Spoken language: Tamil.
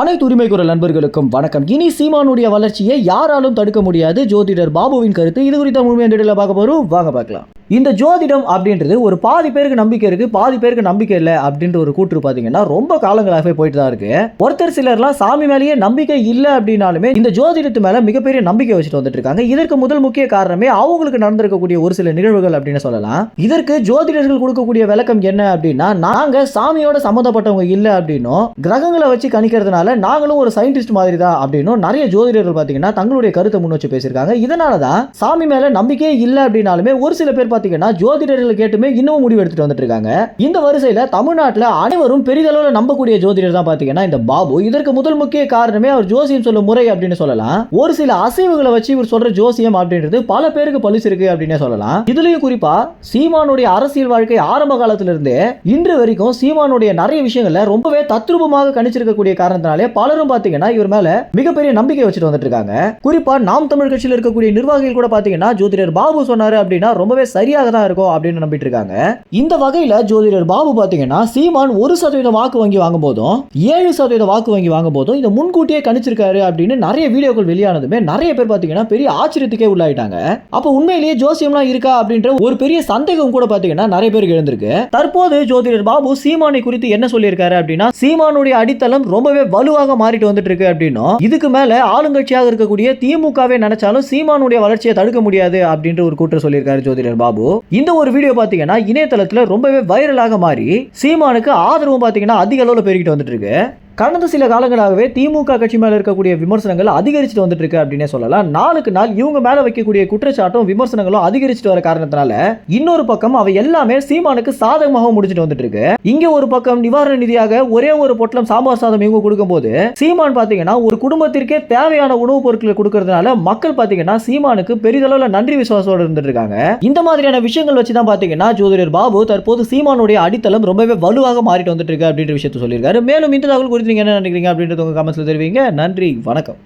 அனைத்து உரிமை குரல் நண்பர்களுக்கும் வணக்கம். இனி சீமானுடைய வளர்ச்சியை யாராலும் தடுக்க முடியாது. ஜோதிடர் பாபுவின் கருத்து. இது குறித்த முழுமையான பார்க்க போறோம். வாங்க பார்க்கலாம். இந்த ஜோதிடம் அப்படின்றது ஒரு பாதி பேருக்கு நம்பிக்கை இருக்கு, பாதி பேருக்கு நம்பிக்கை இல்லை அப்படின்ற ஒரு கூற்று பாத்தீங்கன்னா ரொம்ப காலங்களாகவே போயிட்டு தான் இருக்கு. ஒருத்தர் சிலர்லாம் சாமி மேலேயே நம்பிக்கை இல்லை அப்படின்னாலுமே இந்த ஜோதிடத்து மேல மிகப்பெரிய நம்பிக்கை வச்சுட்டு வந்துட்டு இருக்காங்க. இதற்கு முதல் முக்கிய காரணமே அவங்களுக்கு நடந்திருக்கக்கூடிய ஒரு சில நிகழ்வுகள் அப்படின்னு சொல்லலாம். இதற்கு ஜோதிடர்கள் கொடுக்கக்கூடிய விளக்கம் என்ன அப்படின்னா, நாங்க சாமியோட சம்மந்தப்பட்டவங்க இல்லை அப்படின்னும், கிரகங்களை வச்சு கணிக்கிறதுனால நாங்களும் ஒரு சயின்டிஸ்ட் மாதிரி தான் அப்படின்னும் நிறைய ஜோதிடர்கள் பாத்தீங்கன்னா தங்களுடைய கருத்தை முன் வச்சு பேசியிருக்காங்க. இதனாலதான் சாமி மேல நம்பிக்கையே இல்லை அப்படின்னாலுமே ஒரு சில பேர் ஜோதிடர்கள் கேட்டுமே இன்னும் முடிவு எடுத்துட்டு வந்துட்டு இருக்காங்க. இந்த வரிசையில தமிழ்நாட்டில் அனைவரும் பெரிதளவில் நம்பக்கூடிய ஜோதிடர் தான் பாத்தீங்கன்னா இந்த பாபு. இதற்கு முதல் முக்கிய காரணமே அவர் ஜோசியம் சொல்லும் முறை அப்படின்னு சொல்லலாம். ஒரு சில அசைவுகளை வச்சு இவர் சொல்ற ஜோசியம் அப்படின்றது பல பேருக்கு பலிச்சிருக்கு அப்படின்னு சொல்லலாம். இதுலயும் குறிப்பா சீமானுடைய அரசியல் வாழ்க்கை ஆரம்ப காலத்திலிருந்தே இன்று வரைக்கும் சீமானுடைய நிறைய விஷயங்கள்ல ரொம்பவே தத்ரூபமாக கணிச்சிருக்கக்கூடிய காரணத்தினாலே பலரும் பாத்தீங்கன்னா இவர் மேல மிகப்பெரிய நம்பிக்கை வச்சுட்டு வந்துட்டு இருக்காங்க. குறிப்பா நாம் தமிழ் கட்சியில் இருக்கக்கூடிய நிர்வாகிகள் கூட பாத்தீங்கன்னா ஜோதிடர் பாபு சொன்னாரு அப்படின்னா ரொம்பவே சரியாக தான் இருக்கும் அப்படின்னு நம்பிட்டு இருக்காங்க. இந்த வகையில ஜோதிடர் பாபு பாத்தீங்கன்னா சீமான் 1% வாக்கு வங்கி வாங்கும் போதும் 7% வாக்கு வங்கி வாங்கும் போதும் இதை முன்கூட்டியே கணிச்சிருக்காரு அப்படின்னு நிறைய வீடியோக்கள் வெளியானதுமே நிறைய பேர் பாத்தீங்கன்னா பெரிய ஆச்சரியத்துக்கே உள்ளாயிட்டாங்க. அப்ப உண்மையிலேயே ஜோசியம்லாம் இருக்கா அப்படின்ற ஒரு பெரிய சந்தேகம் கூட பாத்தீங்கன்னா நிறைய பேருக்கு எழுந்திருக்கு. தற்போது ஜோதிடர் பாபு சீமானை குறித்து என்ன சொல்லியிருக்காரு அப்படின்னா, சீமானுடைய அடித்தளம் ரொம்பவே வலுவாக மாறிட்டு வந்துட்டு இருக்கு அப்படின்னும், இதுக்கு மேல ஆளுங்கட்சியாக இருக்கக்கூடிய திமுகவே நினைச்சாலும் சீமானுடைய வளர்ச்சியை தடுக்க முடியாது அப்படின்ற ஒரு கூற்று சொல்லியிருக்காரு ஜோதிடர் பாபு. இந்த ஒரு வீடியோ பாத்தீங்கன்னா இணையதளத்துல ரொம்பவே வைரலாக மாறி சீமானுக்கு ஆதரவு பாத்தீங்கன்னா அதிக அளவுல பெருகிட்டு வந்துட்டு இருக்கு. கடந்த சில காலங்களாகவே திமுக கட்சி மேல இருக்கக்கூடிய விமர்சனங்கள் அதிகரிச்சுட்டு வந்துட்டு இருக்கு அப்படின்னே சொல்லலாம். நாளுக்கு நாள் இவங்க மேல வைக்கக்கூடிய குற்றச்சாட்டும் விமர்சனங்களும் அதிகரிச்சுட்டு வர காரணத்தினால இன்னொரு பக்கம் அவை எல்லாமே சீமானுக்கு சாதகமாக முடிச்சுட்டு வந்துட்டு இருக்கு. இங்க ஒரு பக்கம் நிவாரண நிதியாக ஒரே ஒரு பொட்டலம் சாம்பார் சாதம் இவங்க கொடுக்கும் போது சீமான் பாத்தீங்கன்னா ஒரு குடும்பத்திற்கே தேவையான உணவுப் பொருட்களை கொடுக்கறதுனால மக்கள் பாத்தீங்கன்னா சீமானுக்கு பெரிதளவுல நன்றி விசுவாசத்தோடு இருந்துட்டு இருக்காங்க. இந்த மாதிரியான விஷயங்கள் வச்சுதான் பாத்தீங்கன்னா ஜோதிடர் பாபு தற்போது சீமானுடைய அடித்தளம் ரொம்பவே வலுவாக மாறிட்டு வந்துட்டு இருக்கு அப்படின்ற விஷயத்தை சொல்லியிருக்காரு. மேலும் இந்த தகவல் நீங்க என்ன நினைக்கிறீங்க அப்படின்றது உங்க கமெண்ட்ஸ்ல தெரிவிங்க. நன்றி, வணக்கம்.